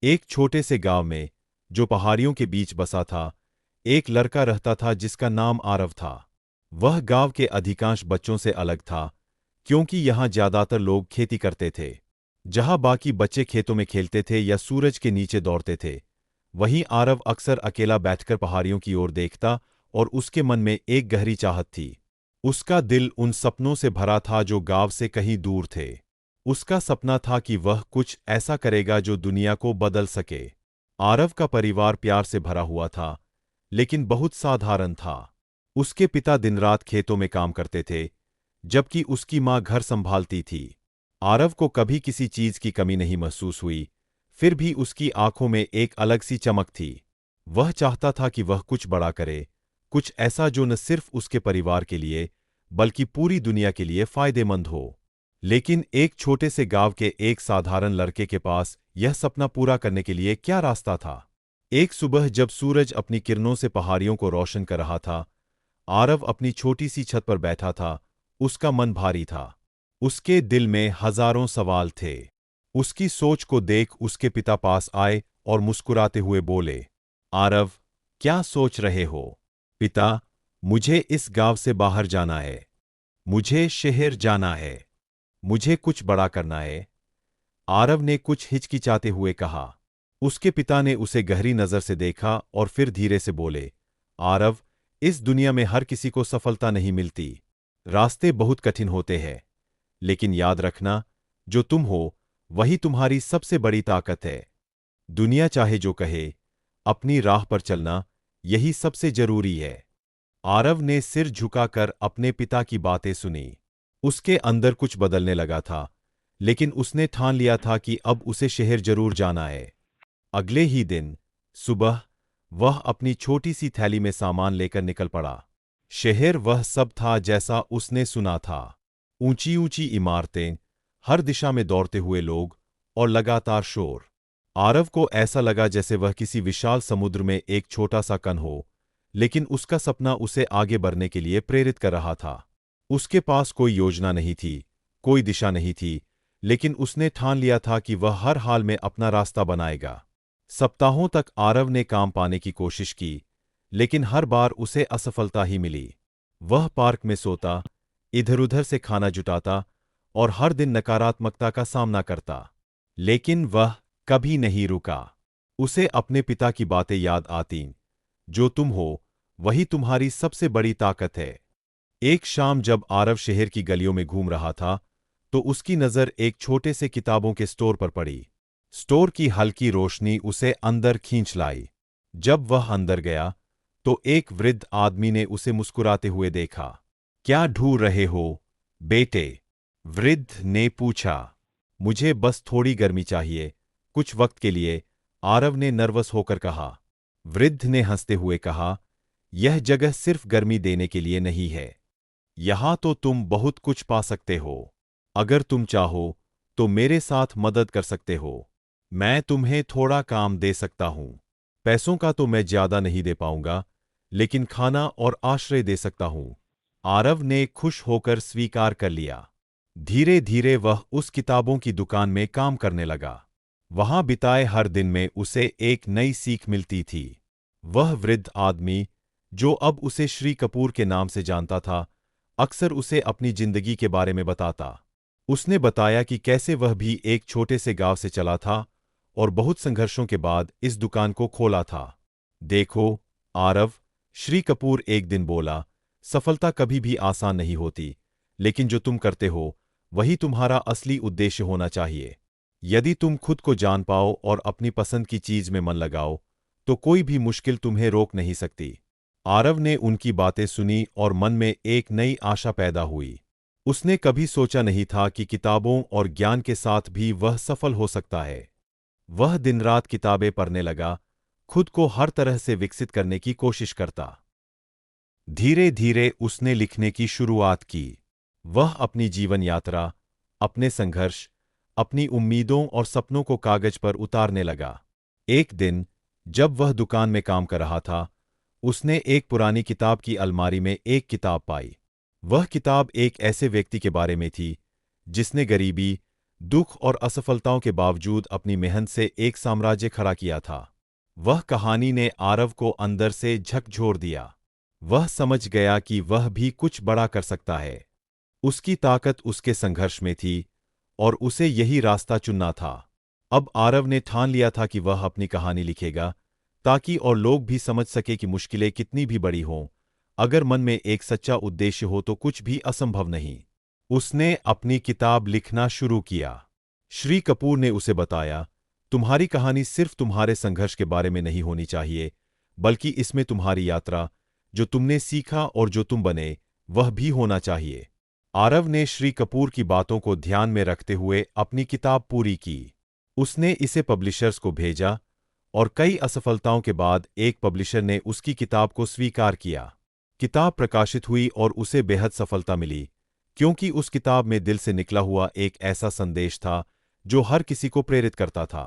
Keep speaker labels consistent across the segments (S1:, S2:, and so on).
S1: एक छोटे से गांव में, जो पहाड़ियों के बीच बसा था, एक लड़का रहता था जिसका नाम आरव था। वह गांव के अधिकांश बच्चों से अलग था, क्योंकि यहाँ ज्यादातर लोग खेती करते थे। जहाँ बाकी बच्चे खेतों में खेलते थे या सूरज के नीचे दौड़ते थे, वहीं आरव अक्सर अकेला बैठकर पहाड़ियों की ओर देखता और उसके मन में एक गहरी चाहत थी। उसका दिल उन सपनों से भरा था जो गांव से कहीं दूर थे। उसका सपना था कि वह कुछ ऐसा करेगा जो दुनिया को बदल सके। आरव का परिवार प्यार से भरा हुआ था, लेकिन बहुत साधारण था। उसके पिता दिन रात खेतों में काम करते थे, जबकि उसकी मां घर संभालती थी। आरव को कभी किसी चीज की कमी नहीं महसूस हुई, फिर भी उसकी आंखों में एक अलग सी चमक थी। वह चाहता था कि वह कुछ बड़ा करे, कुछ ऐसा जो न सिर्फ उसके परिवार के लिए, बल्कि पूरी दुनिया के लिए फायदेमंद हो। लेकिन एक छोटे से गांव के एक साधारण लड़के के पास यह सपना पूरा करने के लिए क्या रास्ता था? एक सुबह जब सूरज अपनी किरणों से पहाड़ियों को रोशन कर रहा था, आरव अपनी छोटी सी छत पर बैठा था। उसका मन भारी था। उसके दिल में हजारों सवाल थे। उसकी सोच को देख उसके पिता पास आए और मुस्कुराते हुए बोले, आरव, क्या सोच रहे हो? पिता, मुझे इस गांव से बाहर जाना है। मुझे शहर जाना है। मुझे कुछ बड़ा करना है। आरव ने कुछ हिचकिचाते हुए कहा। उसके पिता ने उसे गहरी नजर से देखा और फिर धीरे से बोले, आरव, इस दुनिया में हर किसी को सफलता नहीं मिलती। रास्ते बहुत कठिन होते हैं, लेकिन याद रखना, जो तुम हो, वही तुम्हारी सबसे बड़ी ताकत है। दुनिया चाहे जो कहे, अपनी राह पर चलना, यही सबसे जरूरी है। आरव ने सिर झुकाकर अपने पिता की बातें सुनी। उसके अंदर कुछ बदलने लगा था, लेकिन उसने ठान लिया था कि अब उसे शहर जरूर जाना है। अगले ही दिन सुबह वह अपनी छोटी सी थैली में सामान लेकर निकल पड़ा। शहर वह सब था जैसा उसने सुना था। ऊंची ऊंची इमारतें, हर दिशा में दौड़ते हुए लोग और लगातार शोर। आरव को ऐसा लगा जैसे वह किसी विशाल समुद्र में एक छोटा सा कण हो, लेकिन उसका सपना उसे आगे बढ़ने के लिए प्रेरित कर रहा था। उसके पास कोई योजना नहीं थी, कोई दिशा नहीं थी, लेकिन उसने ठान लिया था कि वह हर हाल में अपना रास्ता बनाएगा। सप्ताहों तक आरव ने काम पाने की कोशिश की, लेकिन हर बार उसे असफलता ही मिली। वह पार्क में सोता, इधर-उधर से खाना जुटाता और हर दिन नकारात्मकता का सामना करता। लेकिन वह कभी नहीं रुका। उसे अपने पिता की बातें याद आतीं, जो तुम हो, वही तुम्हारी सबसे बड़ी ताकत है। एक शाम जब आरव शहर की गलियों में घूम रहा था, तो उसकी नजर एक छोटे से किताबों के स्टोर पर पड़ी। स्टोर की हल्की रोशनी उसे अंदर खींच लाई। जब वह अंदर गया, तो एक वृद्ध आदमी ने उसे मुस्कुराते हुए देखा। क्या ढूंढ रहे हो, बेटे? वृद्ध ने पूछा। मुझे बस थोड़ी गर्मी चाहिए, कुछ वक्त के लिए, आरव ने नर्वस होकर कहा। वृद्ध ने हंसते हुए कहा, यह जगह सिर्फ गर्मी देने के लिए नहीं है। यहां तो तुम बहुत कुछ पा सकते हो। अगर तुम चाहो, तो मेरे साथ मदद कर सकते हो। मैं तुम्हें थोड़ा काम दे सकता हूं। पैसों का तो मैं ज्यादा नहीं दे पाऊंगा, लेकिन खाना और आश्रय दे सकता हूं। आरव ने खुश होकर स्वीकार कर लिया। धीरे धीरे वह उस किताबों की दुकान में काम करने लगा। वहां बिताए हर दिन में उसे एक नई सीख मिलती थी। वह वृद्ध आदमी, जो अब उसे श्री कपूर के नाम से जानता था, अक्सर उसे अपनी जिंदगी के बारे में बताता। उसने बताया कि कैसे वह भी एक छोटे से गांव से चला था और बहुत संघर्षों के बाद इस दुकान को खोला था। देखो, आरव, श्री कपूर एक दिन बोला, सफलता कभी भी आसान नहीं होती, लेकिन जो तुम करते हो, वही तुम्हारा असली उद्देश्य होना चाहिए। यदि तुम खुद को जान पाओ और अपनी पसंद की चीज में मन लगाओ, तो कोई भी मुश्किल तुम्हें रोक नहीं सकती। आरव ने उनकी बातें सुनी और मन में एक नई आशा पैदा हुई। उसने कभी सोचा नहीं था कि किताबों और ज्ञान के साथ भी वह सफल हो सकता है। वह दिन रात किताबें पढ़ने लगा, खुद को हर तरह से विकसित करने की कोशिश करता। धीरे धीरे उसने लिखने की शुरुआत की। वह अपनी जीवन यात्रा, अपने संघर्ष, अपनी उम्मीदों और सपनों को कागज पर उतारने लगा। एक दिन, जब वह दुकान में काम कर रहा था, उसने एक पुरानी किताब की अलमारी में एक किताब पाई। वह किताब एक ऐसे व्यक्ति के बारे में थी, जिसने गरीबी, दुख और असफलताओं के बावजूद अपनी मेहनत से एक साम्राज्य खड़ा किया था। वह कहानी ने आरव को अंदर से झकझोर दिया। वह समझ गया कि वह भी कुछ बड़ा कर सकता है। उसकी ताकत उसके संघर्ष में थी और उसे यही रास्ता चुनना था। अब आरव ने ठान लिया था कि वह अपनी कहानी लिखेगा, ताकि और लोग भी समझ सके कि मुश्किलें कितनी भी बड़ी हों, अगर मन में एक सच्चा उद्देश्य हो तो कुछ भी असंभव नहीं। उसने अपनी किताब लिखना शुरू किया। श्री कपूर ने उसे बताया, तुम्हारी कहानी सिर्फ तुम्हारे संघर्ष के बारे में नहीं होनी चाहिए, बल्कि इसमें तुम्हारी यात्रा, जो तुमने सीखा और जो तुम बने, वह भी होना चाहिए। आरव ने श्री कपूर की बातों को ध्यान में रखते हुए अपनी किताब पूरी की। उसने इसे पब्लिशर्स को भेजा और कई असफलताओं के बाद एक पब्लिशर ने उसकी किताब को स्वीकार किया। किताब प्रकाशित हुई और उसे बेहद सफलता मिली, क्योंकि उस किताब में दिल से निकला हुआ एक ऐसा संदेश था जो हर किसी को प्रेरित करता था।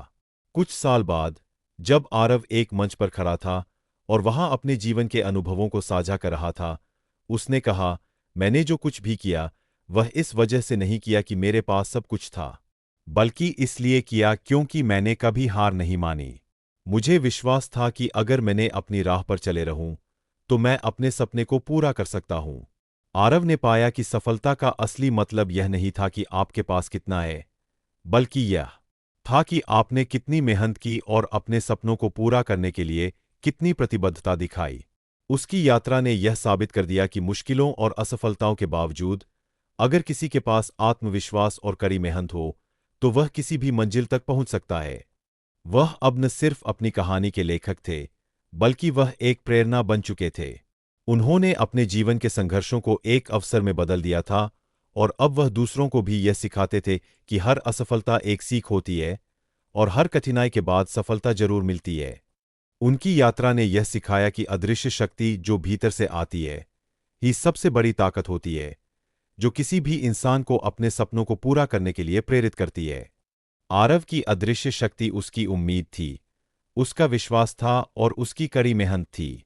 S1: कुछ साल बाद, जब आरव एक मंच पर खड़ा था और वहां अपने जीवन के अनुभवों को साझा कर रहा था, उसने कहा, मैंने जो कुछ भी किया वह इस वजह से नहीं किया कि मेरे पास सब कुछ था, बल्कि इसलिए किया क्योंकि मैंने कभी हार नहीं मानी। मुझे विश्वास था कि अगर मैंने अपनी राह पर चले रहूं तो मैं अपने सपने को पूरा कर सकता हूं। आरव ने पाया कि सफलता का असली मतलब यह नहीं था कि आपके पास कितना है, बल्कि यह था कि आपने कितनी मेहनत की और अपने सपनों को पूरा करने के लिए कितनी प्रतिबद्धता दिखाई। उसकी यात्रा ने यह साबित कर दिया कि मुश्किलों और असफलताओं के बावजूद अगर किसी के पास आत्मविश्वास और कड़ी मेहनत हो तो वह किसी भी मंजिल तक पहुंच सकता है। वह अब न सिर्फ अपनी कहानी के लेखक थे, बल्कि वह एक प्रेरणा बन चुके थे। उन्होंने अपने जीवन के संघर्षों को एक अवसर में बदल दिया था और अब वह दूसरों को भी यह सिखाते थे कि हर असफलता एक सीख होती है और हर कठिनाई के बाद सफलता जरूर मिलती है। उनकी यात्रा ने यह सिखाया कि अदृश्य शक्ति जो भीतर से आती है ही सबसे बड़ी ताकत होती है, जो किसी भी इंसान को अपने सपनों को पूरा करने के लिए प्रेरित करती है। आरव की अदृश्य शक्ति उसकी उम्मीद थी, उसका विश्वास था और उसकी कड़ी मेहनत थी।